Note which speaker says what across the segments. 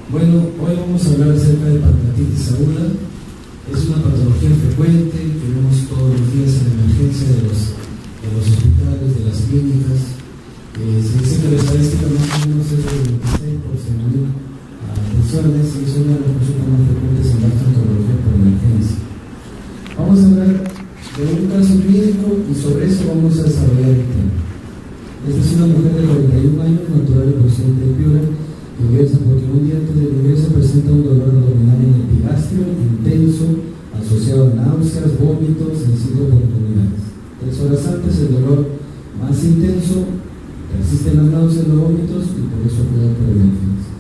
Speaker 1: Bueno, hoy vamos a hablar acerca de pancreatitis aguda. Es una patología frecuente que vemos todos los días en la emergencia de los hospitales, de las clínicas. Se dice que la estadística más o menos es de 26 por 100.000 personas y es una de las consultas más frecuentes en gastroenterología por emergencia. Vamos a hablar de un caso clínico y sobre eso vamos a desarrollar el tema. Esta es una mujer de 41 años, natural y procedente de Piura, que ingresa porque un día antes del ingreso presenta un dolor abdominal en el epigastrio intenso, asociado a náuseas, vómitos en 5 oportunidades. 3 horas antes el dolor más intenso, persisten las náuseas, los vómitos y por eso acude por emergencia.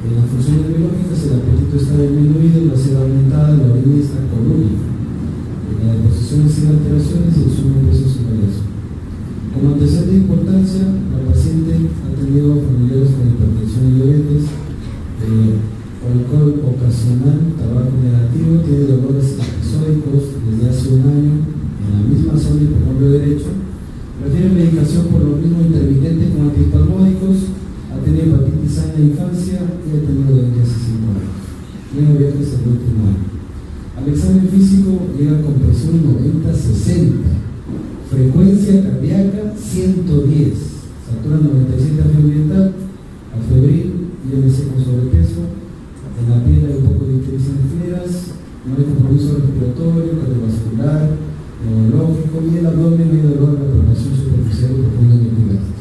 Speaker 1: En las funciones biológicas el apetito está disminuido, la sed aumentada, la orina está colúrica. En la deposición sin alteraciones y el sumo de peso sin variación. Como antecedente de importancia, la paciente ha tenido familiares con hipertensión y diabetes, alcohol ocasional, tabaco negativo, tiene dolores episódicos desde hace un año en la misma zona y por derecho, refiere medicación por lo mismo intermitente con antiespasmódicos, ha tenido hepatitis A en la infancia y ha tenido dengue hace 5 años. Tiene viajes el último año. Al examen físico llega con presión 90-60. Frecuencia cardíaca 110, satura 97 ambiental, febril, IMC con sobrepeso, en la piel hay un poco de ictericia en fieras, no hay compromiso respiratorio, cardiovascular, neurológico y el abdomen hay dolor de la palpación superficial y profunda en el epigastrio.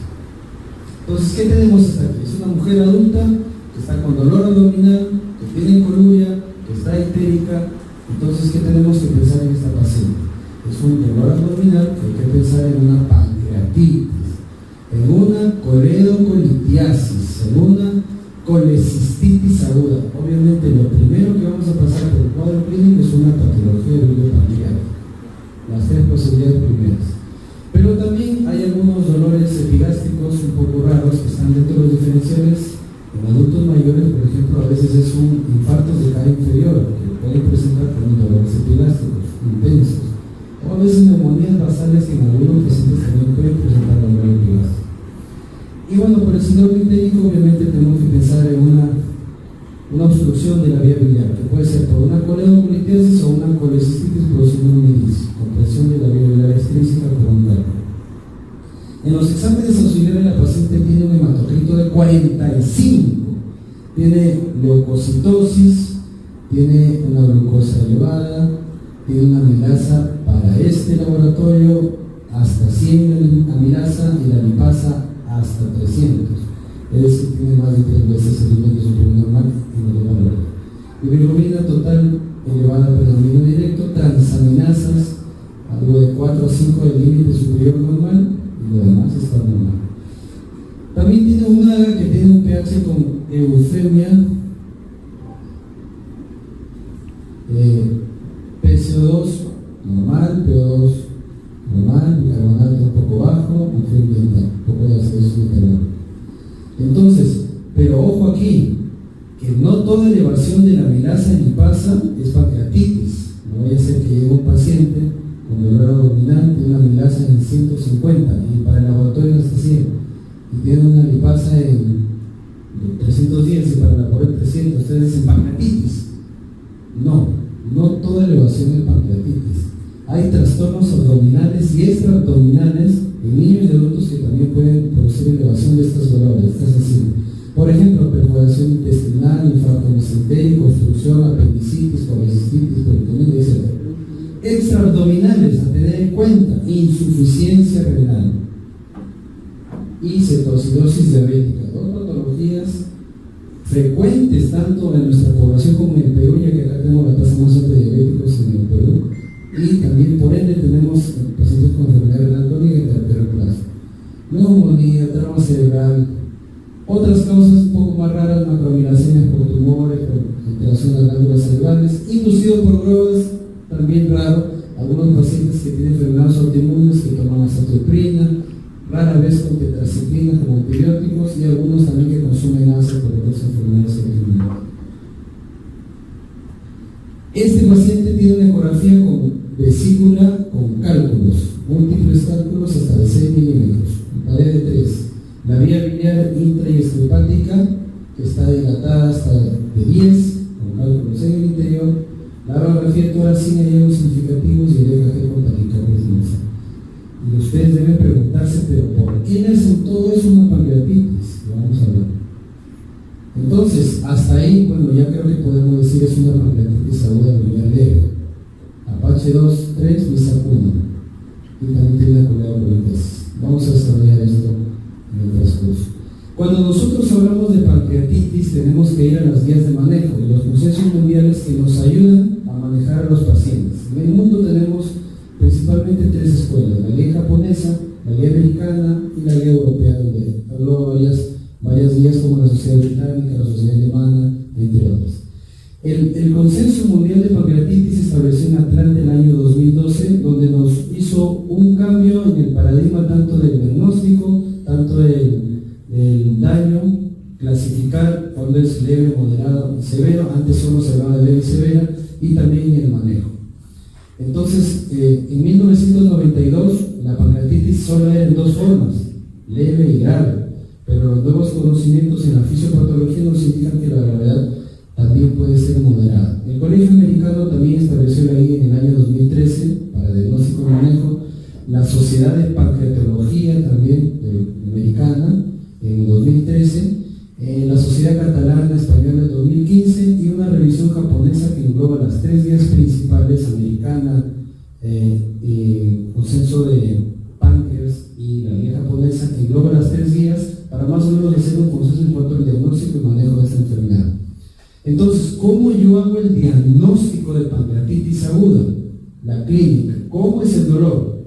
Speaker 1: Entonces, ¿qué tenemos hasta aquí? Es una mujer adulta que está con dolor abdominal, que tiene coluria, que está ictérica. Entonces, ¿qué tenemos que pensar en esta paciente? Es un dolor abdominal que hay que pensar en una pancreatitis, en una coledocolitiasis, en una colecistitis aguda. Obviamente lo primero que vamos a pasar por el cuadro clínico es una patología de biliopancreática, las 3 posibilidades primeras. Pero también hay algunos dolores epigástricos un poco raros que están dentro de los diferenciales en adultos mayores. Por ejemplo, a veces es un infarto de cara inferior que pueden presentar con dolores epigástricos intensos. O a veces neumonías basales que en algunos pacientes también pueden presentar dolor epigastrio. Y bueno, por el síndrome ictérico obviamente tenemos que pensar en una obstrucción de la vía biliar, que puede ser por una coledocolitiasis o una colecistitis produciendo un iritis, compresión de la vía biliar extrínseca coronal. En los exámenes auxiliares la paciente tiene un hematocrito de 45, tiene leucocitosis, tiene una glucosa elevada, tiene una amilasa para este laboratorio hasta 100 amilasa y la lipasa hasta 300. Es decir, tiene más de 3 veces el nivel de su normal en el laboratorio. Bilirrubina total elevada pero dominio directo, transaminasas algo de 4 a 5 del límite superior normal y lo demás está normal. También tiene una AGA que tiene un pH con eufemia, PCO2 normal, PO2 normal, bicarbonato un poco bajo y frío ambiental, un poco de acidosis de carbono. Entonces, pero ojo aquí, que no toda elevación de la amilasa y lipasa es pancreatitis. No vaya a ser que llegue un paciente con dolor abdominal, tiene una amilasa en 150 y para el laboratorio hasta 100, y tiene una lipasa en 310 y para el laboratorio 300, ustedes dicen pancreatitis. No toda elevación es pancreatitis. Hay trastornos abdominales y extraabdominales en niños y adultos que también pueden producir elevación de estos dolores, estas así. Por ejemplo, perforación intestinal, infarto mesentérico, obstrucción, apendicitis, colecistitis, peritoneo, etc. Extraabdominales, a tener en cuenta, insuficiencia renal y cetoacidosis diabética, 2 patologías frecuentes tanto en nuestra población como en el Perú, ya que acá tenemos la tasa más alta de diabéticos en el Perú, y también por ende tenemos pacientes con enfermedad renal crónica y terapia reemplazo, neumonía, trauma cerebral, otras causas un poco más raras, macroamilacinas por tumores, por alteración de las glándulas cerebrales, inducido por drogas, también raro, algunos pacientes que tienen enfermedades autoinmunes que toman azathioprina, rara vez con tetracyclina como antibióticos y algunos también que consumen ACE por otras enfermedades autoinmunes. Este paciente tiene una ecografía con vesícula con cálculos, múltiples cálculos hasta de 6 milímetros, pared de 3. La vía biliar intra y extrahepática que está dilatada hasta de 10, con cálculos en el interior, la radiografía torácica lleva significativos y el EKG con taquicardia. Y ustedes deben preguntarse, pero ¿por qué le hacen todo eso una pancreatitis? Lo vamos a ver. Entonces, hasta ahí, bueno, ya creo que podemos decir es una pancreatitis aguda de nivel leve. Apache 2, 3, MISAC 1. Y también tiene cuidado con el test. Vamos a desarrollar esto en el transcurso. Cuando nosotros hablamos de pancreatitis, tenemos que ir a las guías de manejo y los consensos mundiales que nos ayudan a manejar a los pacientes. En el mundo tenemos principalmente tres escuelas: la guía japonesa, la guía americana y la guía europea, donde habló varias guías como la Sociedad Británica, la Sociedad Alemana, entre otras. El Consenso Mundial de Pancreatitis se estableció en Atlanta en el año 2012, donde nos hizo un cambio en el paradigma tanto del diagnóstico, tanto del daño, clasificar cuando es leve, moderado y severo. Antes solo se hablaba de leve y severa, y también en el manejo. Entonces, en 1992 la pancreatitis solo era en dos formas, leve y grave, pero los nuevos conocimientos en la fisiopatología nos indican que la gravedad también puede ser moderada. El Colegio Americano también estableció la guía en el año 2013 para diagnóstico y manejo, la Sociedad de Pancreatología también americana en 2013, la Sociedad Catalana Española en 2015 y una revisión japonesa que engloba las tres guías principales, americana, consenso de páncreas y la guía japonesa, que engloba las tres guías para más o menos hacer un consenso en cuanto al diagnóstico y manejo de esta enfermedad. Entonces, ¿cómo yo hago el diagnóstico de pancreatitis aguda? La clínica. ¿Cómo es el dolor?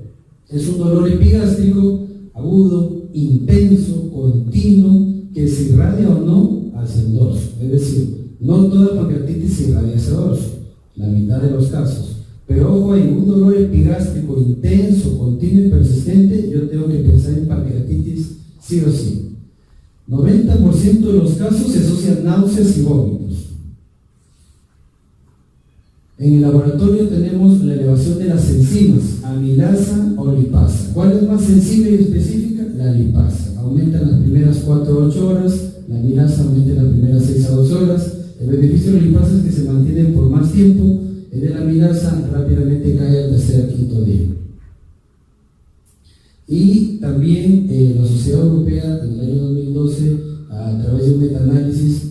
Speaker 1: Es un dolor epigástrico, agudo, intenso, continuo, que se irradia o no hacia el dorso. Es decir, no toda pancreatitis se irradia hacia el dorso, la mitad de los casos. Pero ojo, hay un dolor epigástrico intenso, continuo y persistente, yo tengo que pensar en pancreatitis sí o sí. 90% de los casos se asocian náuseas y vómitos. En el laboratorio tenemos la elevación de las enzimas, amilasa o lipasa. ¿Cuál es más sensible y específica? La lipasa. Aumenta en las primeras 4 a 8 horas, la amilasa aumenta en las primeras 6 a 12 horas. El beneficio de la lipasa es que se mantienen por más tiempo, el de la amilasa rápidamente cae al tercer a quinto día. Y también la Sociedad Europea en el año 2012, a través de un metaanálisis,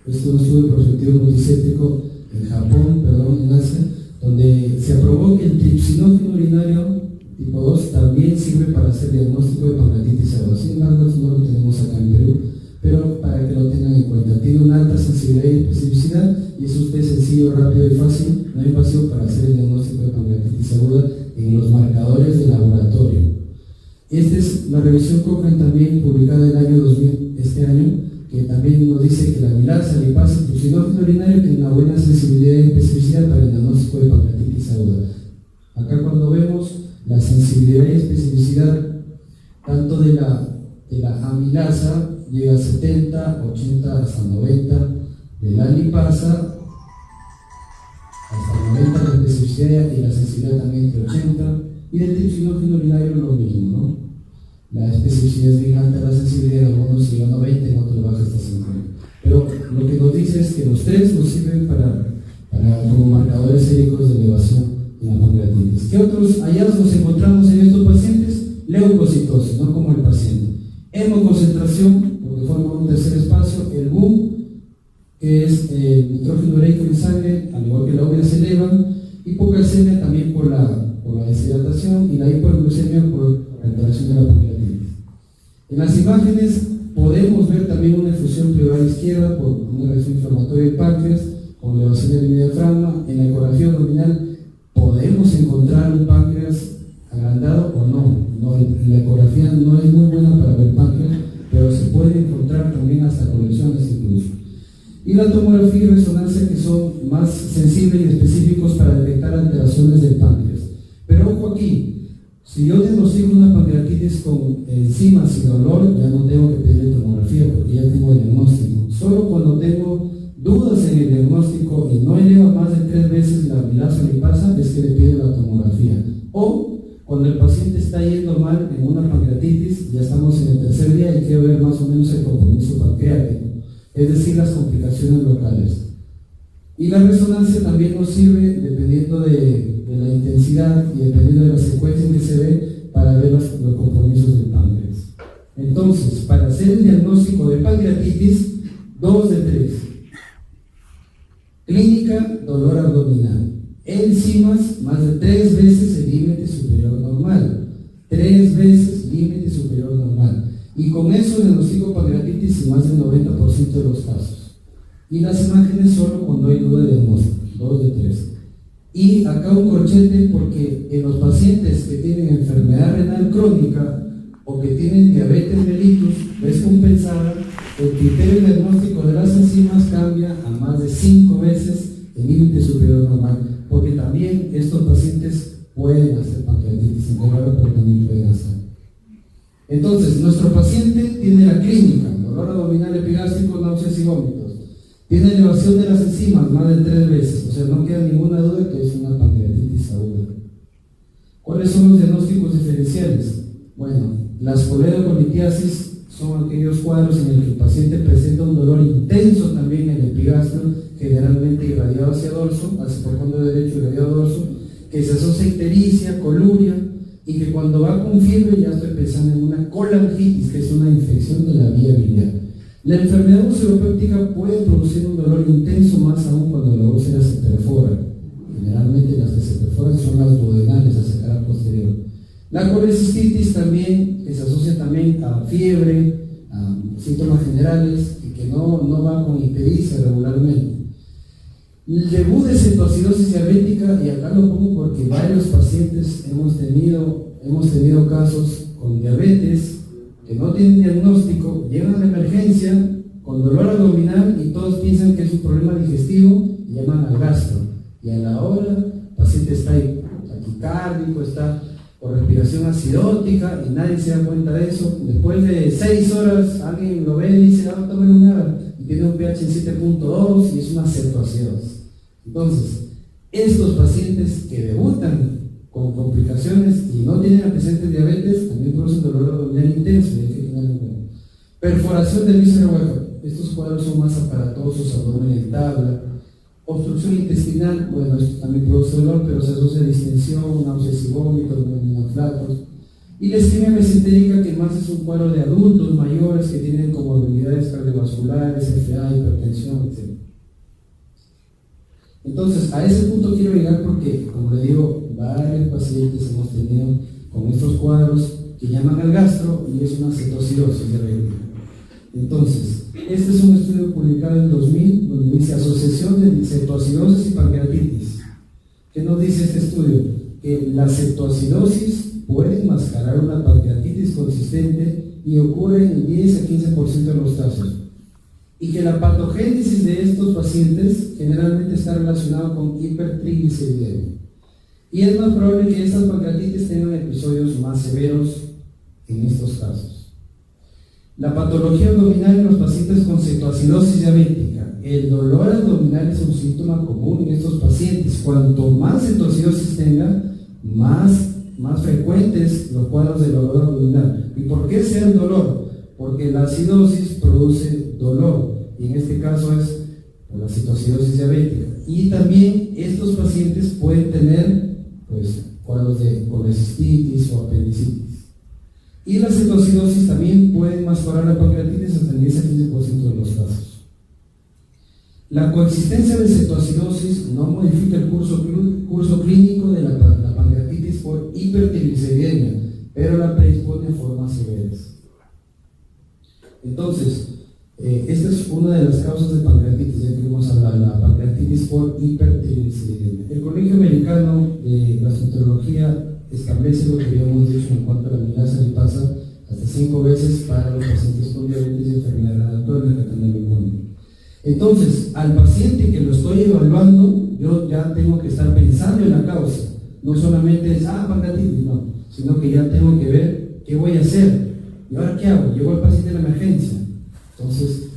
Speaker 1: esto es un estudio prospectivo multicéntrico en Asia, donde se aprobó que el tripsinógeno urinario tipo 2 también sirve para hacer diagnóstico de pancreatitis aguda. Sin embargo, esto no lo tenemos acá en Perú, pero para que lo tengan en cuenta. Tiene una alta sensibilidad y especificidad y es usted sencillo, rápido y fácil, no invasivo, para hacer el diagnóstico de pancreatitis aguda en los marcadores de laboratorio. Esta es la revisión Cochrane también publicada en el año 2000, este año, que también nos dice que la amilasa, lipasa y tripsinógeno urinario tienen una buena sensibilidad y especificidad para el diagnóstico de pancreatitis aguda. Acá cuando vemos la sensibilidad y especificidad tanto de la amilasa llega a 70, 80, hasta 90, de la lipasa hasta 90 la especificidad y la sensibilidad también entre 80, y del tripsinógeno urinario lo mismo, ¿no? La especificidad es bien alta, la sensibilidad en algunos llega a 90, en otros baja hasta 50. Pero lo que nos dice es que los tres nos sirven como marcadores séricos de elevación en la pancreatitis. ¿Qué otros hallazgos encontramos en estos pacientes? Leucocitosis, no como el paciente. Hemoconcentración, porque forma un tercer espacio. El BUM, que es el nitrógeno ureico en sangre, al igual que la urea, se elevan. Hipocalcemia también por la deshidratación, y la hiperglucemia por la alteración de la pancreatitis. En las imágenes podemos ver también una efusión pleural izquierda por una reacción inflamatoria del páncreas con elevación del diafragma. En la ecografía abdominal podemos encontrar un páncreas agrandado o no. La ecografía no es muy buena para ver páncreas, pero se puede encontrar también hasta colecciones incluso. Y la tomografía y resonancia, que son más sensibles y específicos para detectar alteraciones del páncreas. Pero ojo aquí, si yo diagnostico una pancreatitis con enzimas y dolor, ya no tengo que pedir tomografía porque ya tengo el diagnóstico. Solo cuando tengo dudas en el diagnóstico y no eleva más de 3 veces la amilasa lipasa es que le pido la tomografía. O cuando el paciente está yendo mal en una pancreatitis, ya estamos en el tercer día y quiero ver más o menos el compromiso pancreático. es decir, las complicaciones locales. Y la resonancia también nos sirve, dependiendo de la intensidad y dependiendo de la secuencia en que se ve, para ver los compromisos del páncreas. Entonces, para hacer el diagnóstico de pancreatitis, 2 de 3. Clínica, dolor abdominal. Enzimas, más de 3 veces el límite superior normal. 3 veces límite superior normal. Y con eso diagnostico pancreatitis en más del 90% de los casos. Y las imágenes solo cuando hay duda de diagnóstico, 2 de 3. Y acá un corchete, porque en los pacientes que tienen enfermedad renal crónica o que tienen diabetes mellitus descompensada, el criterio diagnóstico de las enzimas cambia a más de 5 veces el límite superior normal, porque también estos pacientes pueden hacer pancreatitis integrada, pero también pueden hacer. Entonces, nuestro paciente tiene la clínica, dolor abdominal epigástrico, náuseas y vómitos. Tiene elevación de las enzimas más de 3 veces, o sea, no queda ninguna duda que es una pancreatitis aguda. ¿Cuáles son los diagnósticos diferenciales? Bueno, las coledocolitiasis son aquellos cuadros en los que el paciente presenta un dolor intenso también en el epigastro, generalmente irradiado hacia dorso, hacia el fondo derecho irradiado dorso, que se asocia a ictericia, coluria, y que cuando va con fiebre ya estoy pensando en una colangitis, que es una infección de la vía biliar. La enfermedad ulceropéptica puede producir un dolor intenso, más aún cuando la úlcera se perfora. Generalmente las que se perforan son las duodenales hacia el canal posterior. La colecistitis también, que se asocia también a fiebre, a síntomas generales y que no va con ictericia regularmente. El debut de cetoacidosis diabética, y acá lo pongo porque varios pacientes hemos tenido casos con diabetes que no tienen diagnóstico, llegan a la emergencia con dolor abdominal y todos piensan que es un problema digestivo y llaman al gastro. Y a la hora el paciente está taquicárdico, está con respiración acidótica y nadie se da cuenta de eso. Después de 6 horas alguien lo ve y dice, tome una, y tiene un pH en 7.2 y es una cetoacidosis. Entonces, estos pacientes que debutan con complicaciones y no tienen antecedentes de diabetes también producen dolor abdominal intenso y hay que tenerlo en cuenta. Perforación del víscera hueca. Estos cuadros son más aparatosos, abdomen en tabla. Obstrucción intestinal, bueno, esto también produce dolor, pero se asocia a distensión, náuseas y vómitos, flatos. Y la isquemia mesentérica, que más es un cuadro de adultos mayores que tienen comorbilidades cardiovasculares, FA, hipertensión, etc. Entonces, a ese punto quiero llegar porque, como le digo, varios pacientes hemos tenido con estos cuadros que llaman al gastro y es una cetoacidosis diabética. Entonces, este es un estudio publicado en 2000 donde dice asociación de cetoacidosis y pancreatitis. ¿Qué nos dice este estudio? Que la cetoacidosis puede enmascarar una pancreatitis consistente y ocurre en el 10 a 15% de los casos. Y que la patogénesis de estos pacientes generalmente está relacionada con hipertrigliceridemia. Y es más probable que estas pancreatitis tengan episodios más severos en estos casos. La patología abdominal en los pacientes con cetoacidosis diabética. El dolor abdominal es un síntoma común en estos pacientes. Cuanto más cetoacidosis tenga, más frecuentes los cuadros de dolor abdominal. ¿Y por qué sea el dolor? Porque la acidosis produce dolor, y en este caso es por la cetoacidosis diabética. Y también estos pacientes pueden tener cuadros de colecistitis o apendicitis. Y la cetoacidosis también puede enmascarar la pancreatitis hasta el 10 a 15% de los casos. La coexistencia de cetoacidosis no modifica el curso clínico de la pancreatitis por hipertrigliceridemia, pero la predispone a formas severas. Entonces, esta es una de las causas de pancreatitis, ya que vamos a hablar, la pancreatitis por hipertrigliceridemia. El Colegio Americano de Gastroenterología establece lo que habíamos dicho en cuanto a la amilasa lipasa hasta 5 veces para los pacientes con diabetes y enfermedad renal crónica, también inmune. Entonces, al paciente que lo estoy evaluando, yo ya tengo que estar pensando en la causa. No solamente es, pancreatitis, no, sino que ya tengo que ver qué voy a hacer. ¿Y ahora qué hago? Llevo al paciente a la emergencia. Entonces,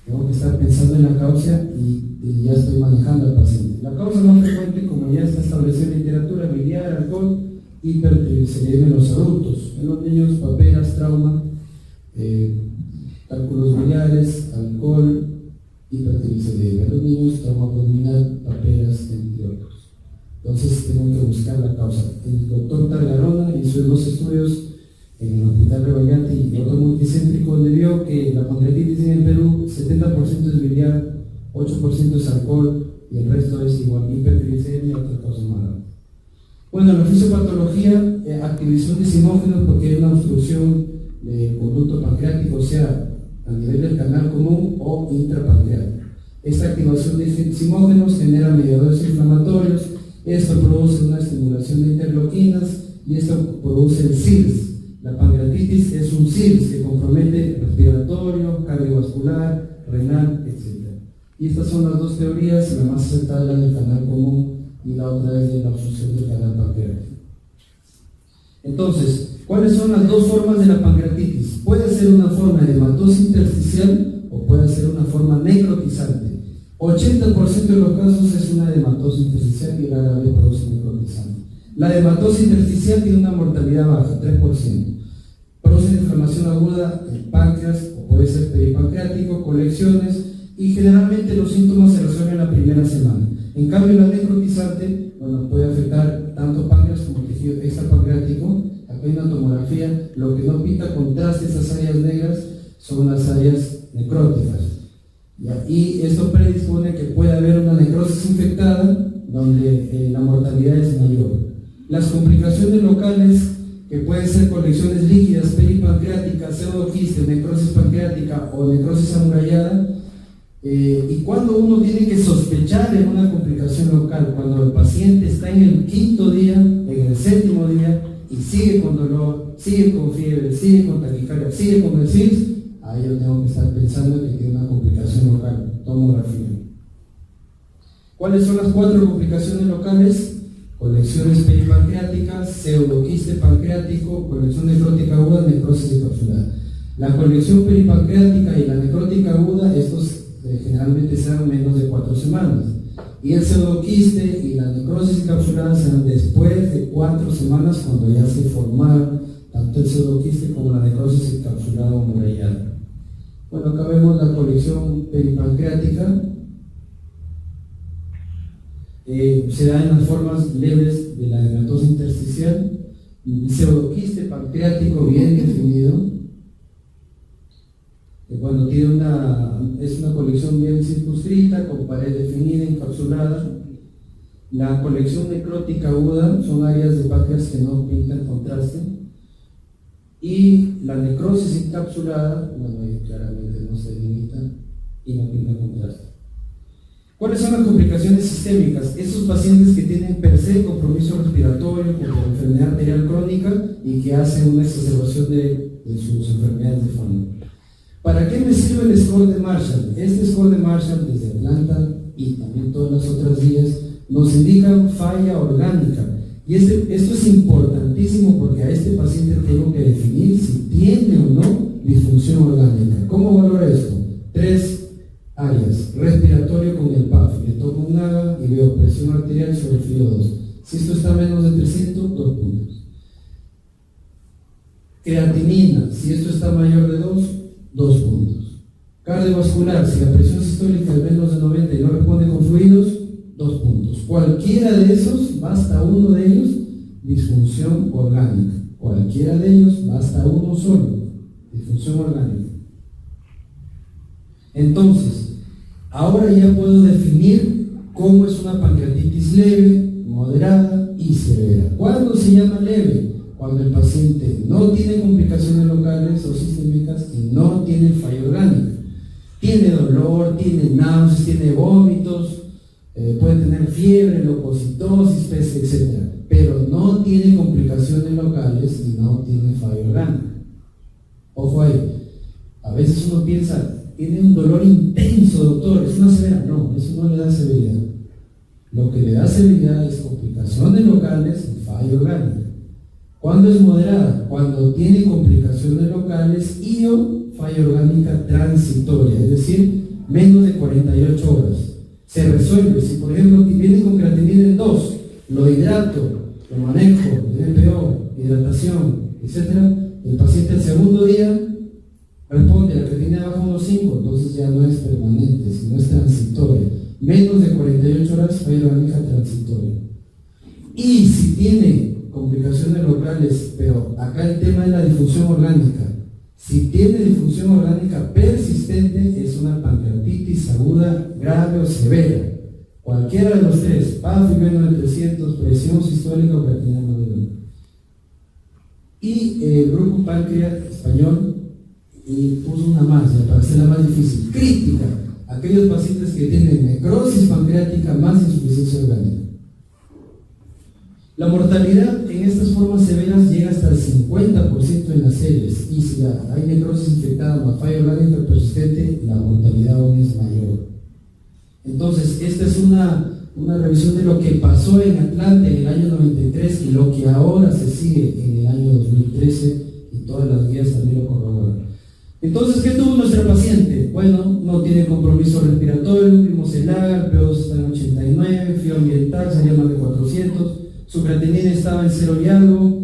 Speaker 1: tengo que estar pensando en la causa y ya estoy manejando al paciente. La causa más frecuente, como ya está establecida en la literatura, biliar, alcohol, hipertrigliceridemia en los adultos. En los niños, paperas, trauma, cálculos biliares, alcohol, hipertrigliceridemia. Los niños, trauma abdominal, paperas, entre otros. Entonces tengo que buscar la causa. El doctor Targarona hizo dos estudios en el Hospital Rebagati y otro multicéntrico, donde vio que la pancreatitis en el Perú, 70% es biliar, 8% es alcohol y el resto es igual hipertriglicemia y otra cosa más. Bueno, la fisiopatología, activación de simógenos porque hay una obstrucción del conducto pancreático, o sea, a nivel del canal común o intrapancreático. Esta activación de simógenos genera mediadores inflamatorios, esto produce una estimulación de interleuquinas y esto produce el CIRS. La pancreatitis es un CIRS que compromete respiratorio, cardiovascular, renal, etc. Y estas son las dos teorías, la más aceptada es la del canal común y la otra es de la obstrucción del canal pancreático. Entonces, ¿cuáles son las dos formas de la pancreatitis? Puede ser una forma de hematosis intersticial o puede ser una forma necrotizante. 80% de los casos es una hematosis intersticial y rara vez produce necrotizante. La hematosis intersticial tiene una mortalidad baja, 3%. Produce inflamación aguda del páncreas o puede ser peripancreático, colecciones y generalmente los síntomas se resuelven la primera semana. En cambio, la necrotizante, bueno, puede afectar tanto páncreas como tejido extrapancreático. Acá hay una tomografía, lo que no pinta contraste esas áreas negras son las áreas necróticas. Y esto predispone que puede haber una necrosis infectada donde la mortalidad es mayor. Las complicaciones locales, que pueden ser colecciones líquidas, peripancreáticas, pseudoquiste, necrosis pancreática o necrosis amurallada, y cuando uno tiene que sospechar en una complicación local, cuando el paciente está en el 5.º día, en el 7.º día, y sigue con dolor, sigue con fiebre, sigue con taquicardia, sigue con el CIRS, ahí yo tengo que estar pensando que tiene una complicación local, tomografía. ¿Cuáles son las 4 complicaciones locales? Colecciones peripancreáticas, pseudoquiste pancreático, colección necrótica aguda, necrosis encapsulada. La colección peripancreática y la necrótica aguda, estos generalmente se dan menos de 4 semanas. Y el pseudoquiste y la necrosis encapsulada se dan después de 4 semanas, cuando ya se formaron tanto el pseudoquiste como la necrosis encapsulada o murallada. Bueno, acá vemos la colección peripancreática. Se da en las formas leves de la hematosis intersticial. El pseudoquiste pancreático bien definido, cuando tiene es una colección bien circunscrita, con pared definida, encapsulada. La colección necrótica aguda son áreas de páncreas que no pintan contraste. Y la necrosis encapsulada, bueno, ahí claramente no se limita y no pinta contraste. ¿Cuáles son las complicaciones sistémicas? Esos pacientes que tienen per se compromiso respiratorio por enfermedad arterial crónica y que hacen una exacerbación de sus enfermedades de fondo. ¿Para qué me sirve el score de Marshall? Este score de Marshall desde Atlanta y también todas las otras vías nos indican falla orgánica. Y esto es importantísimo porque a este paciente tengo que definir si tiene o no disfunción orgánica. ¿Cómo valora esto? 3 áreas. Respiratorio con el PAF. Le tomo un AGA y veo presión arterial sobre el FiO2. Si esto está menos de 300, 2 puntos. Creatinina. Si esto está mayor de 2 puntos. Cardiovascular. Si la presión sistólica es menos de 90 y no responde con fluidos, 2 puntos. Cualquiera de esos, basta uno de ellos, disfunción orgánica. Cualquiera de ellos, basta uno solo, disfunción orgánica. Entonces, ahora ya puedo definir cómo es una pancreatitis leve, moderada y severa. ¿Cuándo se llama leve? Cuando el paciente no tiene complicaciones locales o sistémicas y no tiene falla orgánica. Tiene dolor, tiene náuseas, tiene vómitos, puede tener fiebre, leucocitosis, peste, etc. Pero no tiene complicaciones locales y no tiene falla orgánica. Ojo ahí, a veces uno piensa, tiene un dolor intenso, doctor, es una severa. No, eso no le da severidad. Lo que le da severidad es complicaciones locales y falla orgánica. ¿Cuándo es moderada? Cuando tiene complicaciones locales y o falla orgánica transitoria, es decir, menos de 48 horas. Se resuelve. Si por ejemplo viene con creatinina en 2, lo hidrato, lo manejo, el EPO, hidratación, etc., el paciente el segundo día Responde, la creatinina baja 1.5, entonces ya no es permanente, sino es transitoria. Menos de 48 horas, falla orgánica transitoria. Y si tiene complicaciones locales, pero acá el tema es la disfunción orgánica. Si tiene disfunción orgánica persistente, es una pancreatitis aguda, grave o severa. Cualquiera de los tres, PAF menos de 300, presión sistólica o creatinina manual. Y el grupo páncreas español, y puso una más, para hacerla más difícil, crítica, aquellos pacientes que tienen necrosis pancreática más insuficiencia orgánica. La mortalidad en estas formas severas llega hasta el 50% en las series, y si hay necrosis infectada o falla orgánica persistente, la mortalidad aún es mayor. Entonces, esta es una revisión de lo que pasó en Atlanta en el año 93 y lo que ahora se sigue en el año 2013, y todas las guías también lo corroboran. Entonces, ¿qué tuvo nuestra paciente? Bueno, no tiene compromiso respiratorio, vimos el AGAR, PO2 está en 89, frío ambiental, salía más de 400, su creatinina estaba en 0 y algo,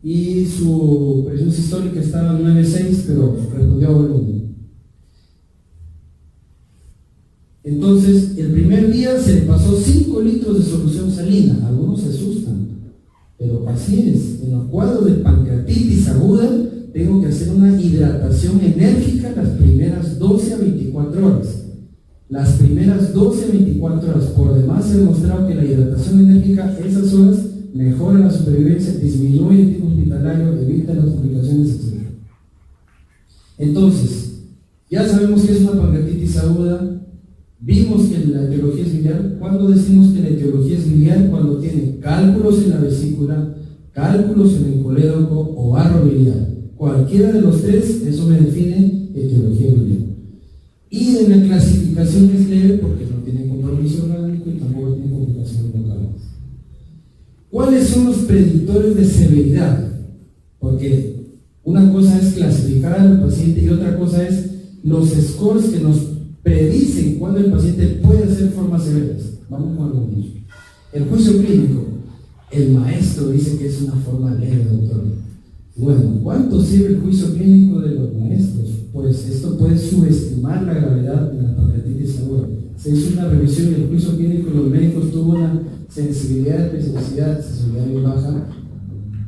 Speaker 1: y su presión sistólica estaba en 9.6, pero respondió a volumen. Entonces, el primer día se le pasó 5 litros de solución salina. Algunos se asustan, pero así es. En los cuadros de pancreatitis aguda, tengo que hacer una hidratación enérgica las primeras 12 a 24 horas. Las primeras 12 a 24 horas. Por demás, se ha demostrado que la hidratación enérgica, esas horas, mejora la supervivencia, disminuye el tipo hospitalario, evita las complicaciones, etc. Entonces, ya sabemos que es una pancreatitis aguda. Vimos que la etiología es biliar. ¿Cuándo decimos que la etiología es biliar? Cuando tiene cálculos en la vesícula, cálculos en el colédoco o barro biliar. Cualquiera de los tres, eso me define etiología biliar. Y en la clasificación es leve porque no tiene compromiso orgánico y tampoco tiene complicaciones locales. ¿Cuáles son los predictores de severidad? Porque una cosa es clasificar al paciente y otra cosa es los scores que nos predicen cuándo el paciente puede hacer formas severas. Vamos con algunos. El juicio clínico. El maestro dice que es una forma leve, doctor. Bueno, ¿cuánto sirve el juicio clínico de los maestros? Pues esto puede subestimar la gravedad de la pancreatitis aguda. Se hizo una revisión del juicio clínico y los médicos tuvo una sensibilidad, especificidad, sensibilidad muy baja,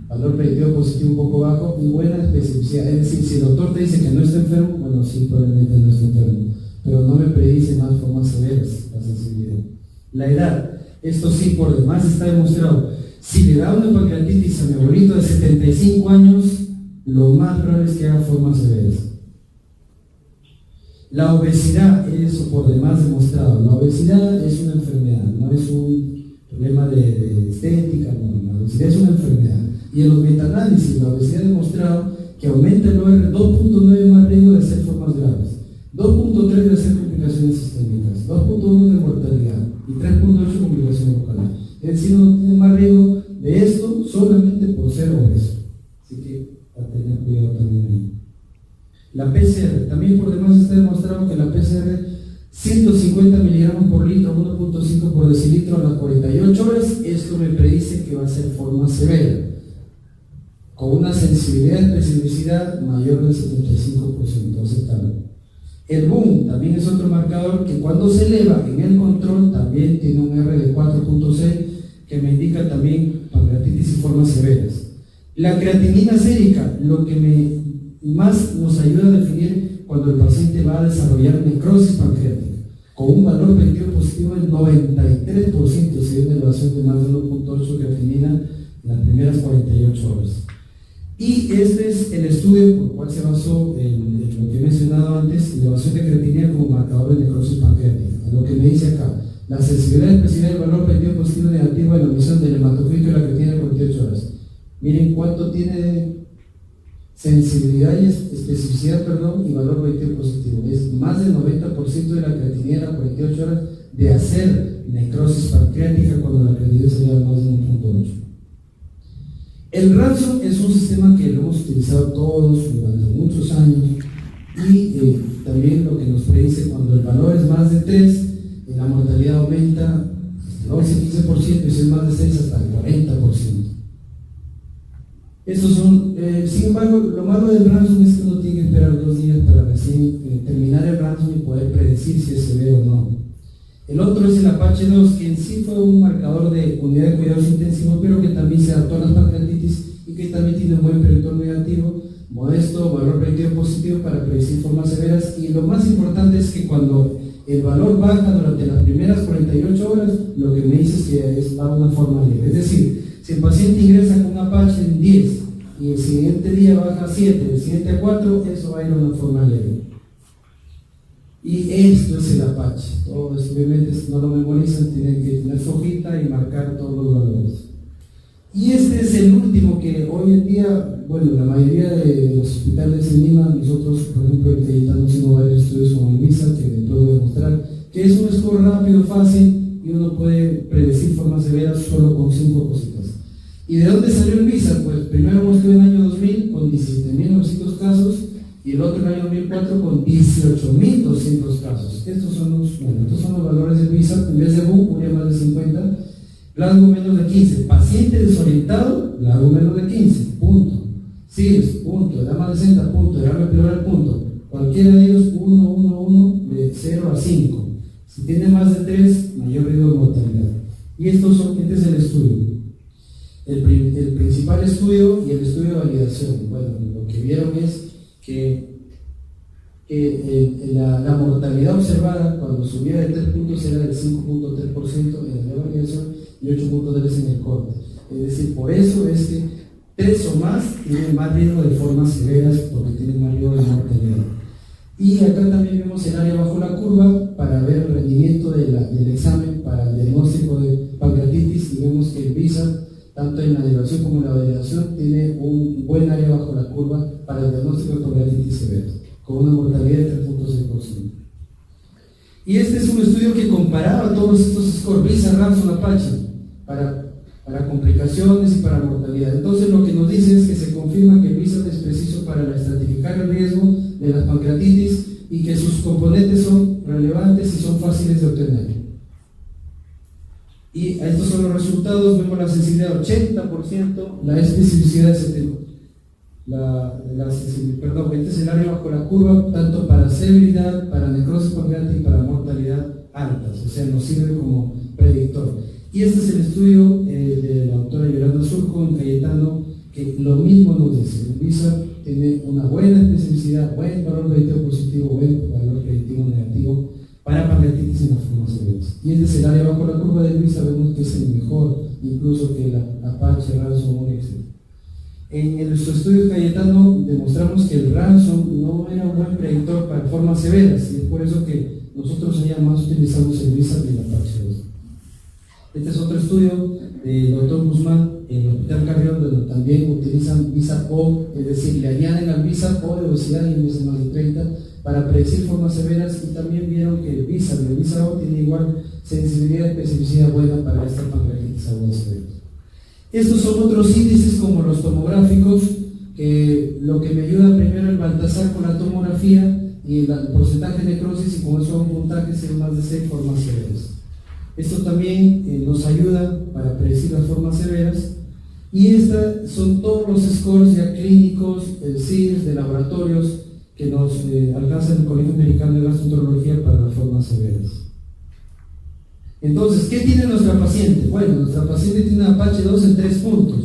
Speaker 1: valor predictivo positivo un poco bajo y buena especificidad. Es decir, si el doctor te dice que no está enfermo, bueno, sí, probablemente no está enfermo, pero no me predice más formas severas la sensibilidad. La edad, esto sí, por demás está demostrado. Si le da una pancreatitis a mi abuelito de 75 años, lo más probable es que haga formas severas. La obesidad, eso por demás demostrado. La obesidad es una enfermedad, no es un problema de estética, no, la obesidad es una enfermedad. Y en los metaanálisis, la obesidad ha demostrado que aumenta el OR 2.9 más riesgo de hacer formas graves, 2.3 de hacer complicaciones sistémicas, 2.1 de mortalidad y 3.8 complicaciones locales. Es decir, no tiene más riesgo de esto solamente por ser obeso. Así que a tener cuidado también ahí. La PCR, también por demás está demostrado que la PCR 150 miligramos por litro, 1.5 por decilitro a las 48 horas, esto me predice que va a ser forma severa, con una sensibilidad y especificidad mayor del 75%, aceptable. El BOOM también es otro marcador que cuando se eleva en el control también tiene un R de 4.6 que me indica también pancreatitis y formas severas. La creatinina sérica, lo que más nos ayuda a definir cuando el paciente va a desarrollar necrosis pancreática, con un valor predictivo positivo del 93%, si hay una elevación de más de 1.8 creatinina en las primeras 48 horas. Y este es el estudio por el cual se basó en lo que he mencionado antes, elevación de creatinina como marcador de necrosis pancreática. Lo que me dice acá, la sensibilidad y especificidad del valor predictivo positivo y negativo de la medición del hematocrítico y la creatinina en 48 horas. Miren cuánto tiene sensibilidad y especificidad, y valor predictivo positivo. Es más del 90% de la creatinina en las 48 horas de hacer necrosis pancreática cuando la creatinina sería más de 1.8. El Ransom es un sistema que lo hemos utilizado todos durante muchos años y también lo que nos predice cuando el valor es más de 3, la mortalidad aumenta hasta el 11-15% y si es más de 6 hasta el 40%. Estos son sin embargo, lo malo del ransom es que uno tiene que esperar 2 días para recién terminar el ransom y poder predecir si es severo o no. El otro es el Apache 2, que en sí fue un marcador de unidad de cuidados intensivos, pero que también se adaptó a las pancreatitis y que también tiene un buen predictor negativo, modesto, valor predictivo positivo para predecir formas severas. Y lo más importante es que cuando el valor baja durante las primeras 48 horas, lo que me dice es que va a una forma leve. Es decir, si el paciente ingresa con un Apache en 10 y el siguiente día baja a 7, el siguiente a 4, eso va a ir a una forma leve. Y esto es el Apache. Todos, obviamente, si no lo memorizan, tienen que tener su hojita y marcar todos los valores. Y este es el último que hoy en día, bueno, la mayoría de los hospitales en Lima, nosotros, por ejemplo, en Cayetano hicimos varios estudios con el MISA, que les puedo demostrar que es un score rápido, fácil, y uno puede predecir formas severas solo con 5 cositas. ¿Y de dónde salió el MISA? Pues primero hemos estudiado en el año 2000 con 17.900 casos, y el otro en el año 2004 con 18.200 casos. Estos son los valores del MISA. En vez de BU, ponía más de 50. Glasgow menos de 15. Paciente desorientado, Glasgow menos de 15. Punto. SIRS, punto. Edama de 60, punto. Edama pleural, punto. Cualquiera de ellos, 1, 1, 1, de 0 a 5. Si tiene más de 3, mayor riesgo de mortalidad. Y este es el estudio. El principal estudio y el estudio de validación. Bueno, lo que vieron es que la mortalidad observada cuando subía de 3 puntos era del 5.3% en la validación y 8.3% en el corte. Es decir, por eso es que 3 o más tienen más riesgo de formas severas porque tienen más riesgo de mortalidad. Y acá también vemos el área bajo la curva para ver el rendimiento del examen para el diagnóstico de pancreatitis, y vemos que el VISA, tanto en la derivación como en la validación, tiene un buen área bajo la curva para el diagnóstico de pancreatitis severa, con una mortalidad de 3.6%. Y este es un estudio que comparaba todos estos scores, VISA, ransom, Apache, para complicaciones y para mortalidad. Entonces lo que nos dice es que se confirma que el VISA es preciso para estratificar el riesgo de las pancreatitis y que sus componentes son relevantes y son fáciles de obtener. Y estos son los resultados. Vemos la sensibilidad 80%, la especificidad 70%. Este es el área bajo la curva, tanto para severidad, para necrosis pancreática y para mortalidad altas, o sea, nos sirve como predictor. Y este es el estudio de la doctora Yolanda Surco en Cayetano, que lo mismo nos dice. El VISA tiene una buena especificidad, buen valor predictivo positivo, buen valor predictivo negativo para pancreatitis en las formas severas. Y este es el área bajo la curva del VISA, vemos que es el mejor, incluso que la Apache, ransom, etc. En nuestro estudio de Cayetano demostramos que el ransom no era un buen predictor para formas severas, y es por eso que nosotros allá más utilizamos el VISA y la Apache 2. Este es otro estudio del doctor Guzmán en el Hospital Carrión, donde también utilizan VISA-O, es decir, le añaden al VISA-O de obesidad y índice más de 30 para predecir formas severas, y también vieron que el VISA-O tiene igual sensibilidad y especificidad buena para esta pancreatitis aguda severa. Estos son otros índices como los tomográficos, que lo que me ayuda primero el Baltasar con la tomografía y el porcentaje de necrosis, y con eso un puntaje de más de 6 formas severas. Esto también nos ayuda para predecir las formas severas, y estas son todos los scores ya clínicos, el CIRS, de laboratorios, que nos alcanza el Colegio Americano de Gastroenterología para las formas severas. Entonces, ¿qué tiene nuestra paciente? Bueno, nuestra paciente tiene una Apache 2 en 3 puntos,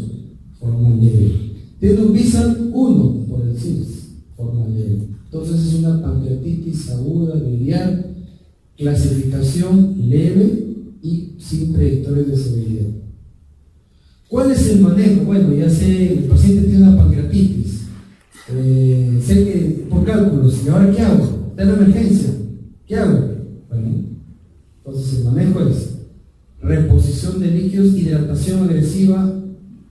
Speaker 1: forma leve. Tiene un VISA 1 por el CIRS, forma leve. Entonces es una pancreatitis aguda, biliar, clasificación leve y sin predictores de severidad. ¿Cuál es el manejo? Bueno, ya sé, el paciente tiene una pancreatitis, sé que por cálculos, ¿y ahora qué hago? Está en la emergencia, ¿qué hago? Bueno, entonces el manejo es reposición de líquidos, hidratación agresiva,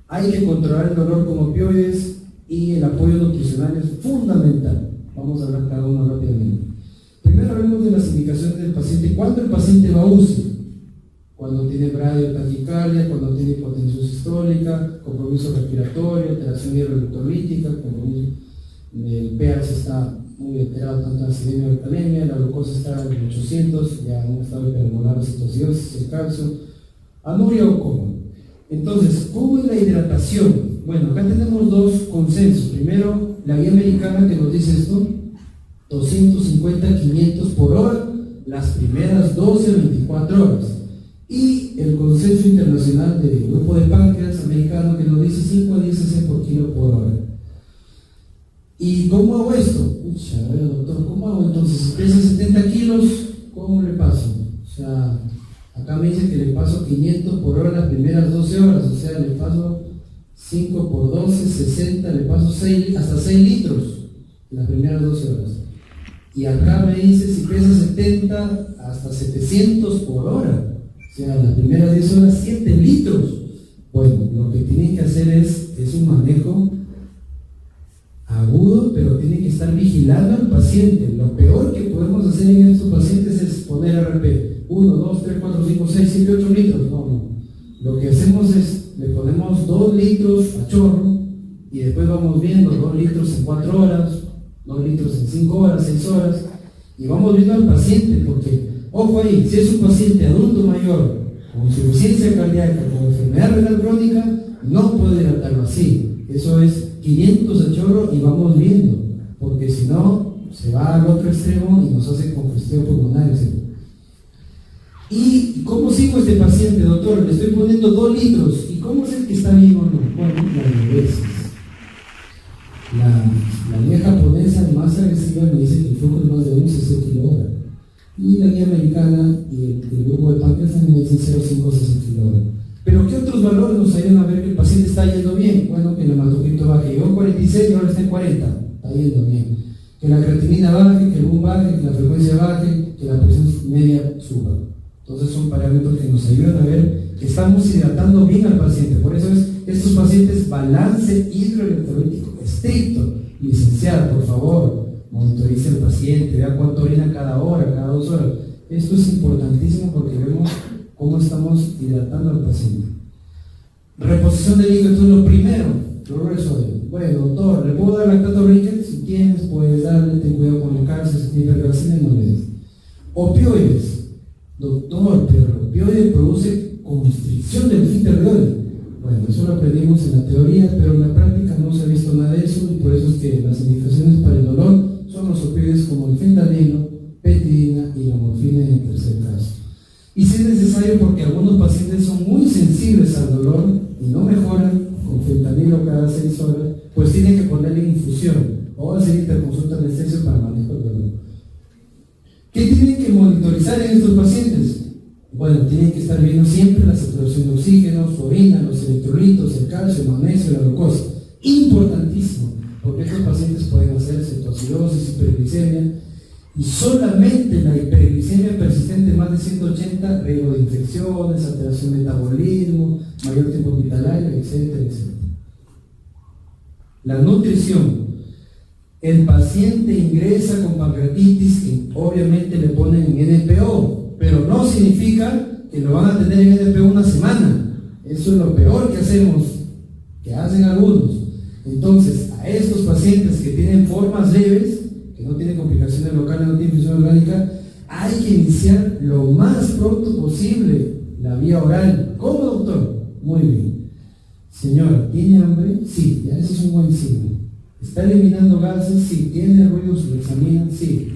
Speaker 1: hay que controlar el dolor con opioides, y el apoyo nutricional es fundamental. Vamos a hablar cada uno rápidamente. Primero hablemos de las indicaciones del paciente. ¿Cuándo el paciente va a UCI? Cuando tiene bradiataquicardia, cuando tiene hipotensión sistólica, compromiso respiratorio, alteración hidroelectrolítica, el pH está muy alterado, tanto la acidemia como la alcalemia, la glucosa está en 800, ya en un estado hipermolar, cetoacidosis, el calcio, anuria o coma. Entonces, ¿cómo es la hidratación? Bueno, acá tenemos dos consensos. Primero, la guía americana que nos dice esto, 250, 500 por hora, las primeras 12, 24 horas. Y el consenso internacional del grupo de páncreas americano que nos dice 5 a 10 cc por kilo por hora. ¿Y cómo hago esto? Pucha, a ver, doctor, ¿cómo hago entonces? Si pesa 70 kilos, ¿cómo le paso? O sea, acá me dice que le paso 500 por hora las primeras 12 horas, o sea, le paso 5 por 12, 60, le paso 6, hasta 6 litros en las primeras 12 horas. Y acá me dice si pesa 70, hasta 700 por hora. O sea, las primeras 10 horas, 7 litros. Bueno, lo que tienen que hacer es un manejo agudo, pero tienen que estar vigilando al paciente. Lo peor que podemos hacer en estos pacientes es poner RP 1, 2, 3, 4, 5, 6, 7, 8 litros. No. Lo que hacemos es, le ponemos 2 litros a chorro y después vamos viendo 2 litros en 4 horas, 2 litros en 5 horas, 6 horas, y vamos viendo al paciente, porque, ojo ahí, si es un paciente adulto mayor, con insuficiencia cardíaca, con enfermedad renal crónica, no puede hidratarlo así. Eso es 500 a chorro y vamos viendo, porque si no, se va al otro extremo y nos hace congestión pulmonar, etc. ¿Y cómo sigo a este paciente, doctor? Le estoy poniendo 2 litros. ¿Y cómo es el que está bien o no? Bueno, las veces. La guía japonesa más agresiva me dice que el flujo es más de 1 cc kilo hora. Y la guía americana y el grupo de páncreas también me dicen 0,5 cc kilo hora. Pero ¿qué otros valores nos ayudan a ver que el paciente está yendo bien? Bueno, que el hematocrito baje. Llegó a 46 y ahora está en 40. Está yendo bien. Que la creatinina baje, que el BUN baje, que la frecuencia baje, que la presión media suba. Entonces son parámetros que nos ayudan a ver que estamos hidratando bien al paciente. Por eso es estos pacientes balance hidroelectrolítico estricto. Licenciado, por favor, monitorice al paciente, vea cuánto orina cada hora, cada 2 horas. Esto es importantísimo porque vemos cómo estamos hidratando al paciente. Reposición de líquido, esto es lo primero, cloruro de sodio. Bueno, doctor, ¿le puedo dar lactato Rinkel? Si tienes, puedes darle, ten cuidado con el cálcio, si tiene hipercalcemia, no le des. Opioides. Doctor, pero el opioide produce constricción del esfínter real. Bueno, eso lo aprendimos en la teoría, pero en la práctica no se ha visto nada de eso, y por eso es que las indicaciones para el dolor son los opioides como el fentanilo, petidina y la morfina en el tercer caso. Y si es necesario, porque algunos pacientes son muy sensibles al dolor y no mejoran con fentanilo cada 6 horas, pues tienen que ponerle infusión o hacer interconsulta anestesio para manejo del dolor. ¿Qué tienen que monitorizar en estos pacientes? Bueno, tienen que estar viendo siempre la saturación de oxígeno, su orina, los electrolitos, el calcio, el magnesio, la glucosa. Importantísimo, porque estos pacientes pueden hacer cetoacidosis, hiperglicemia, y solamente la hiperglicemia persistente más de 180, riesgo de infecciones, alteración de metabolismo, mayor tiempo hospitalario, etcétera, etcétera. La nutrición. El paciente ingresa con pancreatitis y obviamente le ponen en NPO, pero no significa que lo van a tener en NPO una semana. Eso es lo peor que hacemos, que hacen algunos. Entonces, a estos pacientes que tienen formas leves, que no tienen complicaciones locales, no tienen infección orgánica, hay que iniciar lo más pronto posible la vía oral. ¿Cómo, doctor? Muy bien. Señora, ¿tiene hambre? Sí, ya eso es un buen signo. ¿Está eliminando gases? Sí. ¿Tiene ruidos? ¿Lo examinan? Sí.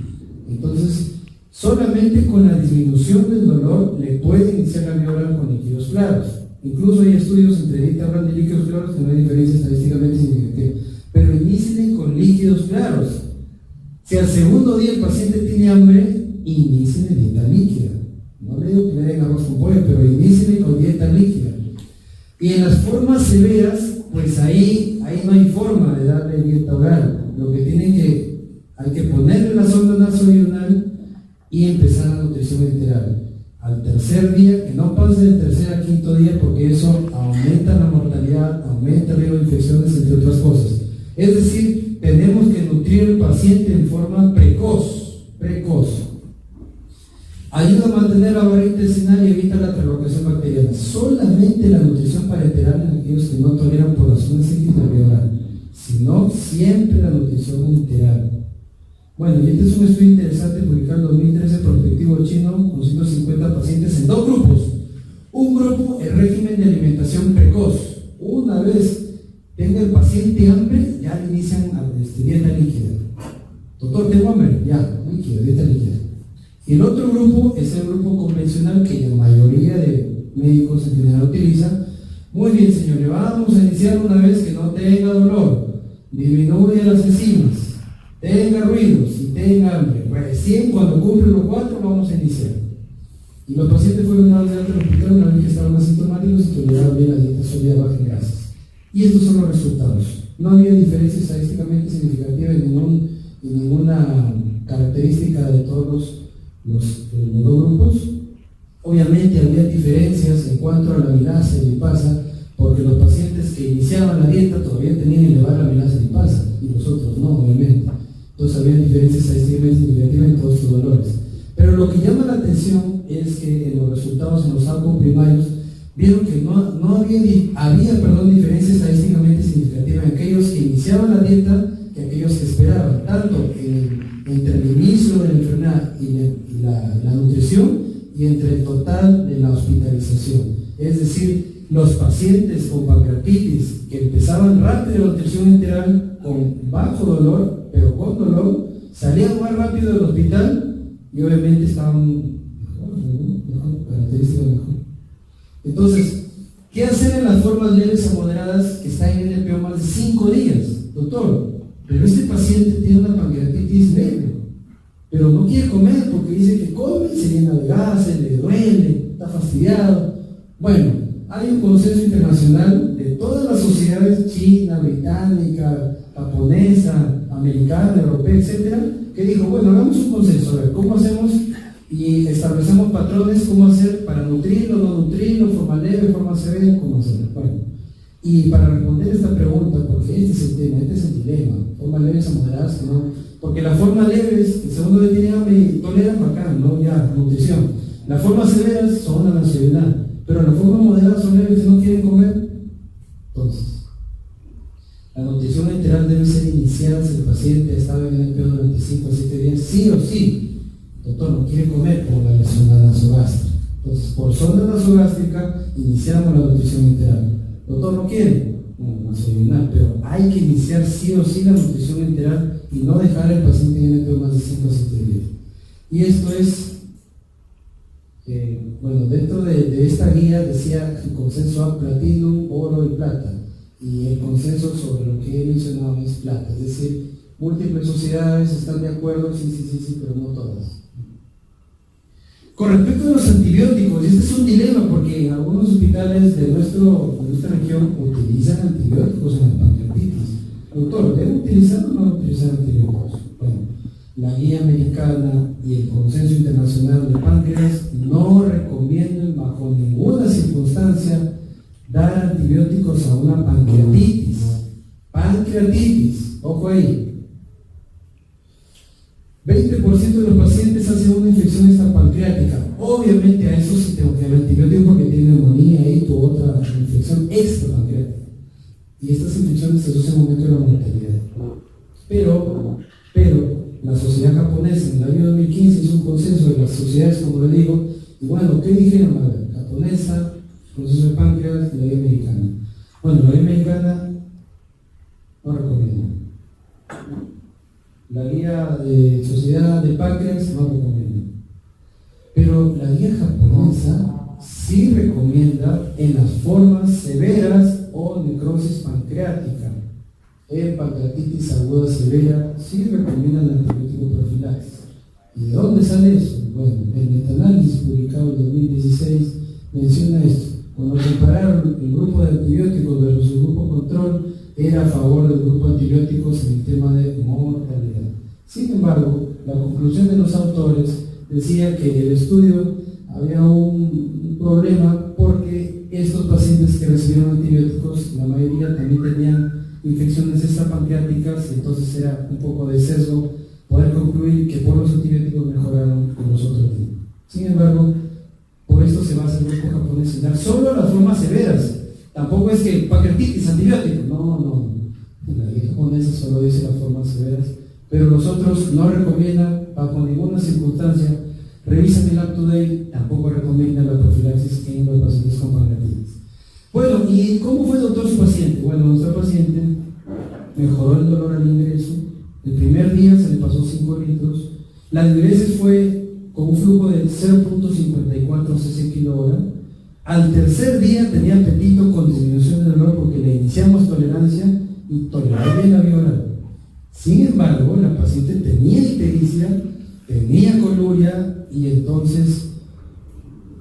Speaker 1: Entonces, solamente con la disminución del dolor le puede iniciar la vía oral con líquidos claros. Incluso hay estudios entre dieta oral y líquidos claros que no hay diferencia estadísticamente significativa. Pero inicien con líquidos claros. Si al segundo día el paciente tiene hambre, inicien dieta líquida. No le digo que le den arroz con pollo, pero inicien con dieta líquida. Y en las formas severas, pues ahí no hay forma de darle dieta oral. Lo que hay que ponerle la sonda nasoional y empezar la nutrición enteral. Al tercer día, que no pase del tercer al quinto día, porque eso aumenta la mortalidad, aumenta el riesgo de infecciones, entre otras cosas. Es decir, tenemos que nutrir al paciente en forma precoz. Ayuda a mantener la barrera intestinal y evita la translocación bacteriana. Solamente la nutrición parenteral en aquellos que no toleran por razones oral, sino siempre la nutrición enteral. Bueno, y este es un estudio interesante publicado en 2013, prospectivo chino, con 150 pacientes en 2 grupos. Un grupo, el régimen de alimentación precoz. Una vez Doctor, tengo hambre, ya, líquido, dieta líquida. Y el otro grupo es el grupo convencional que la mayoría de médicos en general utiliza. Muy bien, señor, le vamos a iniciar una vez que no tenga dolor, disminuya las enzimas, tenga ruidos y tenga hambre. Recién cuando cumple los 4 vamos a iniciar. Y los pacientes fueron dados de alta al hospital una vez que estaban asintomáticos y toleraban bien la dieta sólida baja en grasas. Y estos son los resultados. No había diferencia estadísticamente significativa en ninguna característica de todos los dos grupos. Obviamente había diferencias en cuanto a la amilasa y lipasa, porque los pacientes que iniciaban la dieta todavía tenían elevada la amilasa y lipasa, y los otros no, obviamente. Entonces había diferencias estadísticamente significativas en todos estos valores. Pero lo que llama la atención es que en los resultados en los outcomes primarios vieron que no había diferencia estadísticamente significativa en aquellos que iniciaban la dieta que aquellos que esperaban, tanto entre el inicio de la enfermedad y la nutrición y entre el total de la hospitalización. Es decir, los pacientes con pancreatitis que empezaban rápido la nutrición enteral con bajo dolor, pero con dolor, salían más rápido del hospital y obviamente estaban mejor, características mejor. Entonces, ¿qué hacer en las formas leves a moderadas que están en el peor más de 5 días? Doctor, pero este paciente tiene una pancreatitis leve, pero no quiere comer porque dice que come, se llena de gases, le duele, está fastidiado. Bueno, hay un consenso internacional de todas las sociedades, china, británica, japonesa, americana, europea, etcétera, que dijo, bueno, hagamos un consenso, a ver, ¿cómo hacemos? Y establecemos patrones, cómo hacer para nutrirlo, no nutrirlo, forma leve, forma severa, cómo hacerlo. Bueno, y para responder esta pregunta, porque este es el tema, este es el dilema, formas leves a moderadas, ¿no? Porque las formas leves, que segundo le tiene hambre y toleran, bacán, ¿no? Ya, nutrición. Las formas severas son una nacionalidad, pero las formas moderadas son leves y no quieren comer. Entonces, la nutrición enteral debe ser iniciada si el paciente ha estado en el peor durante 5 a 7 días, sí o sí. Doctor, no quiere comer por la lesión nasogástrica. Entonces, por sonda nasogástrica, iniciamos la nutrición enteral. Doctor, no quiere, no desayunar, pero hay que iniciar sí o sí la nutrición enteral y no dejar al paciente en el peor más de 5 a 7 días. Y esto es, bueno, dentro de esta guía decía el consenso a platino, oro y plata. Y el consenso sobre lo que he mencionado es plata, es decir, múltiples sociedades están de acuerdo, sí, pero no todas. Con respecto a los antibióticos, este es un dilema porque en algunos hospitales de nuestra región utilizan antibióticos en la pancreatitis. Doctor, ¿debo utilizar o no utilizar antibióticos? Bueno, la guía americana y el consenso internacional de páncreas no recomiendan bajo ninguna circunstancia dar antibióticos a una pancreatitis. Pancreatitis, ojo ahí. 20% de los pacientes hacen una infección extrapancreática. Obviamente a eso sí tengo que dar antibiótico porque tiene neumonía y tu otra infección extrapancreática. Y estas infecciones se asocian a un aumento de la mortalidad. Pero la sociedad japonesa en el año 2015 hizo un consenso de las sociedades, como le digo, y bueno, ¿qué dijeron? La japonesa, consenso de páncreas y la guía americana. Bueno, la guía americana no recomienda. La guía de sociedad de páncreas no recomienda. Pero la guía japonesa sí recomienda en las formas severas o necrosis pancreática. En pancreatitis aguda severa sí recomiendan el antibiótico profilaxis. ¿Y de dónde sale eso? Bueno, el metaanálisis publicado en 2016 menciona esto. Cuando compararon el grupo de antibióticos versus el grupo control, era a favor del grupo de antibióticos en el tema de mortalidad. Sin embargo, la conclusión de los autores decía que en el estudio había un problema porque estos pacientes que recibieron antibióticos, la mayoría también tenían infecciones extrapancreáticas, entonces era un poco de sesgo poder concluir que por los antibióticos mejoraron con los otros. Sin embargo, por esto se basa el grupo japonés en dar solo las formas severas. Tampoco es que pancreatitis, antibiótico, no. La guía japonesa solo dice las formas severas, pero los otros no recomiendan bajo ninguna circunstancia. Revisan el up-to-date, tampoco recomiendan la profilaxis en los pacientes con pancreatitis. Bueno, ¿y cómo fue, doctor, su paciente? Bueno, nuestro paciente mejoró el dolor al ingreso, El primer día se le pasó 5 litros. La diuresis fue con un flujo de 0.54 cc/hora. Al tercer día tenía apetito con disminución de dolor porque le iniciamos tolerancia y toleraba bien la vía oral. Sin embargo, la paciente tenía ictericia, tenía coluria y entonces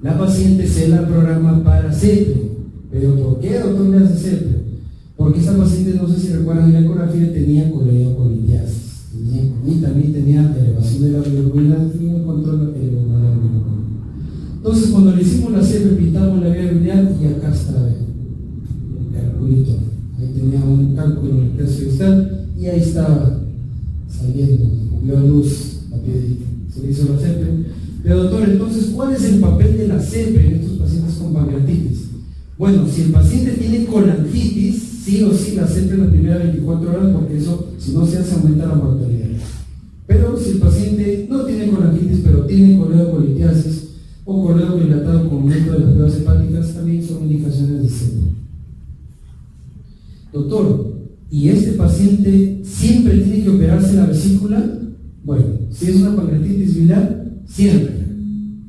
Speaker 1: la paciente se la programa para CEPRE. ¿Pero por qué, doctor, le hace CEPRE? Porque esta paciente, no sé si recuerdan, en la ecografía tenía coledocolitiasis y también tenía elevación de la bilirrubina y un control de la bilirrubina. Entonces, cuando le hicimos la CEPRE, pintamos la vía biliar y acá está el calculito. Ahí tenía un cálculo en el tercio distal y ahí estaba saliendo, vio a luz la piedrita. Se le hizo la CEPRE. Pero doctor, entonces, ¿cuál es el papel de la CEPRE en estos pacientes con pancreatitis? Bueno, si el paciente tiene colangitis, sí o sí la CEPRE en las primeras 24 horas, porque eso, si no se hace, aumenta la mortalidad. Pero si el paciente no tiene colangitis, pero tiene coledocolitiasis o coledo dilatado con aumento de las pruebas hepáticas, también son indicaciones de CEPRE. Doctor, ¿y este paciente siempre tiene que operarse la vesícula? Bueno, si es una pancreatitis biliar, siempre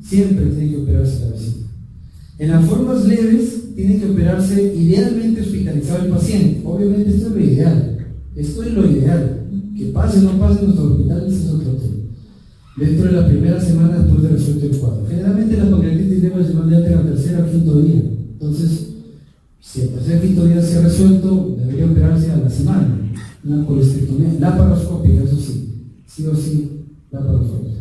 Speaker 1: tiene que operarse la vesícula. En las formas leves, tiene que operarse idealmente hospitalizado el paciente. Obviamente esto es lo ideal. Que pase o no pase en nuestros hospitales es otro tema. Dentro de la primera semana después de resuelto el cuadro. Generalmente la pancreatitis leve se manda entre el tercer o quinto día. Entonces, si el tercer o quinto día se ha resuelto, debería operarse a la semana. Una colestectomía laparoscópica, eso sí o sí, laparoscópica.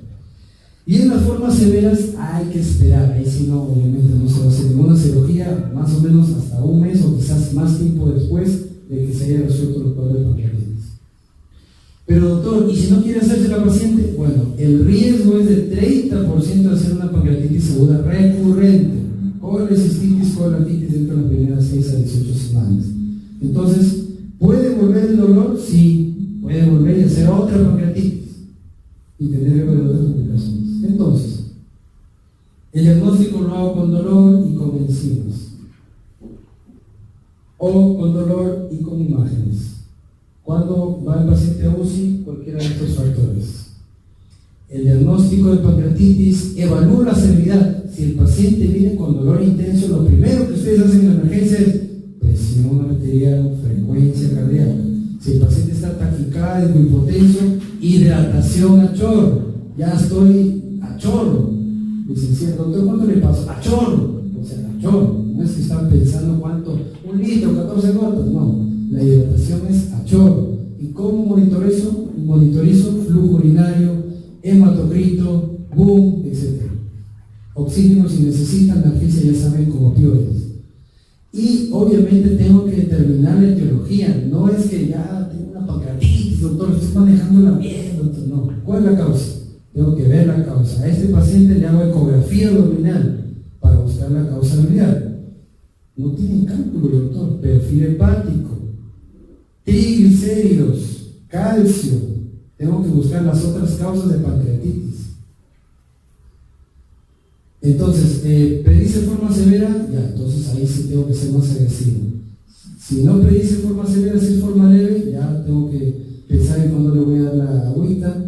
Speaker 1: Y en las formas severas hay que esperar, ahí sí no, obviamente no se va a hacer ninguna cirugía, más o menos hasta un mes o quizás más tiempo después de que se haya resuelto el cuadro de pancreatitis. Pero doctor, ¿y si no quiere hacerse la paciente? Bueno, el riesgo es de 30% de hacer una pancreatitis aguda recurrente, colecistitis, colangitis dentro de las primeras 6 a 18 semanas. Entonces, ¿puede volver el dolor? Sí, puede volver y hacer otra pancreatitis y tener otras complicaciones. Entonces, el diagnóstico lo hago con dolor y con enzimas, o con dolor y con imágenes. Cuando va el paciente a UCI, cualquiera de estos factores. El diagnóstico de pancreatitis, evalúa la severidad. Si el paciente viene con dolor intenso, lo primero que ustedes hacen en la emergencia es presión arterial, frecuencia cardíaca. Si el paciente está taquicárdico, hipotenso, hidratación a chorro. Ya estoy a chorro. Licenciado, doctor, ¿cuánto le paso? A chorro. O sea, a chorro. No es que están pensando cuánto, 1 litro, 14 gotas. No, la hidratación es a chorro. ¿Y cómo monitorizo? Monitorizo flujo urinario, hematocrito, boom, etc. Oxígeno si necesitan, analgesia ya saben, como opioides. Y obviamente tengo que determinar la etiología. No es que ya tengo una pancreatitis, doctor, estoy manejándola bien, doctor. No. ¿Cuál es la causa? Tengo que ver la causa. A este paciente le hago ecografía abdominal para buscar la causabilidad. No tienen cálculo, doctor. Perfil hepático, triglicéridos, calcio. Tengo que buscar las otras causas de pancreatitis. Entonces, predice forma severa, ya, entonces ahí sí tengo que ser más agresivo. Si no predice forma severa, si es forma leve, ya tengo que pensar en cuándo le voy a dar la agüita.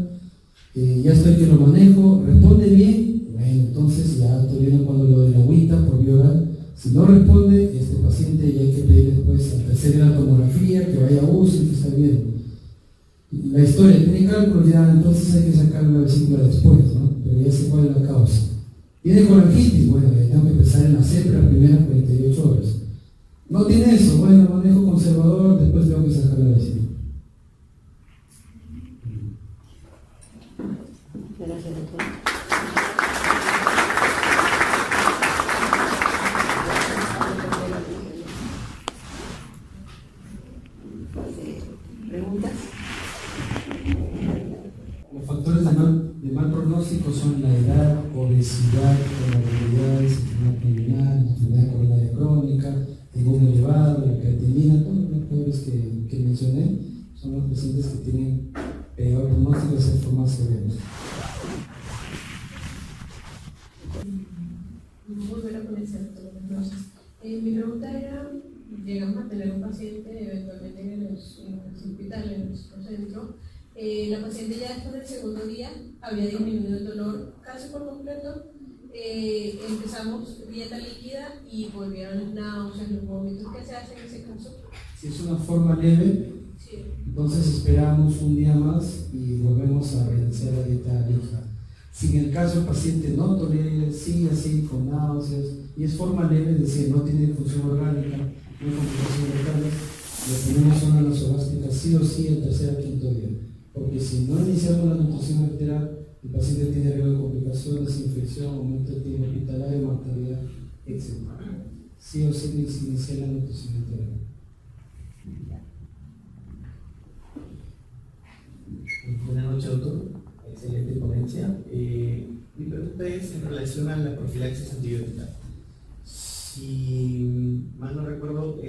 Speaker 1: Ya estoy que lo manejo, responde bien, bueno, entonces ya estoy viendo cuando le doy la agüita por vía oral. Si no responde, este paciente ya hay que pedir después a tercera tomografía, que vaya a UCI, que está bien. La historia tiene cálculos, ya entonces hay que sacar la vesícula después, ¿no? Pero ya sé cuál es la causa. ¿Tiene colangitis? Bueno, ya tengo que empezar en la CEPRE las primeras 48 horas. ¿No tiene eso? Bueno, manejo conservador, después tengo que sacar la vesícula.
Speaker 2: Gracias, doctor. ¿Preguntas?
Speaker 1: Los factores de mal pronóstico son la edad, obesidad, comorbilidades, enfermedad criminal, enfermedad coronaria crónica, el volumen elevado, la creatinina, todos los factores que mencioné son los pacientes que tienen peor pronóstico de ser formas severas.
Speaker 3: Volver a comenzar todo. Entonces, mi pregunta era, llegamos a tener un paciente eventualmente en el hospital, en nuestro centro, La paciente ya después del segundo día había disminuido el dolor casi por completo. Empezamos dieta líquida y volvieron las náuseas, los vómitos. ¿Qué se hace en ese caso?
Speaker 1: Si es una forma leve,
Speaker 3: Sí.
Speaker 1: entonces esperamos un día más y volvemos a realizar la dieta líquida. Si en el caso el paciente no tolera, sigue así con náuseas y es forma leve, es decir, no tiene función orgánica, no hay complicaciones locales, le ponemos una nasogástrica sí o sí el tercer al quinto día. Porque si no iniciamos la nutrición arterial, el paciente tiene riesgo de complicaciones, infección, aumento del tiempo hospitalario, mortalidad, etc. Sí o sí iniciar la nutrición arterial.
Speaker 2: Buenas noches, doctor. Excelente ponencia. Mi pregunta es en relación a la profilaxis antibiótica. Si mal no recuerdo,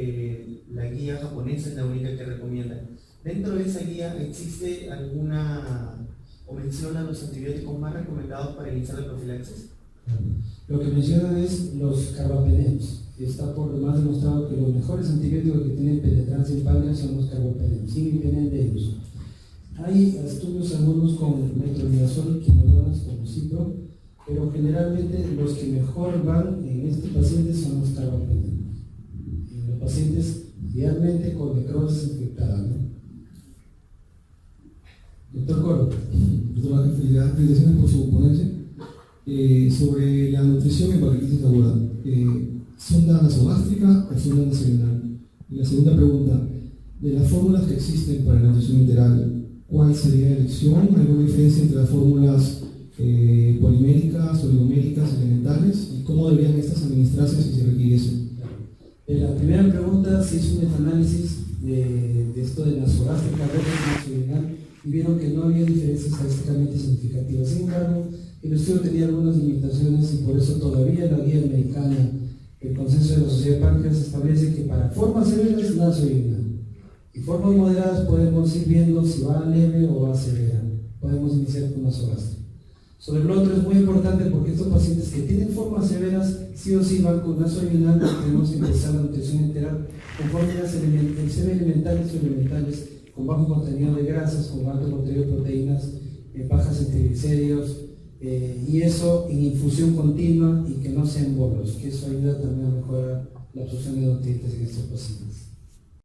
Speaker 2: la guía japonesa es la única que recomienda. Dentro de esa guía, ¿existe alguna o menciona los antibióticos más recomendados para iniciar la profilaxis?
Speaker 1: Lo que mencionan es los carbapenems. Está por demás demostrado que los mejores antibióticos que tienen penetrancia en páncreas son los carbapenems, imipenem de uso. Hay estudios algunos con metronidazol y quinolonas como cipro, pero generalmente los que mejor van en este paciente son los carbapenems. En los pacientes idealmente con necrosis infectada, ¿no? Doctor Coro.
Speaker 4: Doctora, felicitaciones por su ponencia. Sobre la nutrición en pancreatitis aguda, ¿sonda nasogástrica o sonda nasorenal? Y la segunda pregunta, de las fórmulas que existen para la nutrición enteral, ¿cuál sería la elección? ¿Alguna diferencia entre las fórmulas poliméricas, oligoméricas, elementales? ¿Y cómo deberían estas administrarse si se requiriese?
Speaker 1: La primera pregunta, se hizo un metaanálisis de esto de nasogástrica versus nasorenal y vieron que no había diferencias estadísticamente significativas. Sin embargo, el estudio tenía algunas limitaciones y por eso todavía la guía americana, el consenso de la Sociedad de Páncreas, establece que para formas severas nasorenal y formas moderadas podemos ir viendo si va leve o va severa. Podemos iniciar con nasogástrica. Sobre lo otro es muy importante porque estos pacientes que tienen formas severas sí o sí van con nasorenal y tenemos que empezar la nutrición enteral con fórmulas elementales o elementales con bajo contenido de grasas, con alto contenido de proteínas, bajas en triglicéridos, y eso en infusión continua y que no sean bolos, que eso ayuda también a mejorar la absorción de nutrientes en estos pacientes.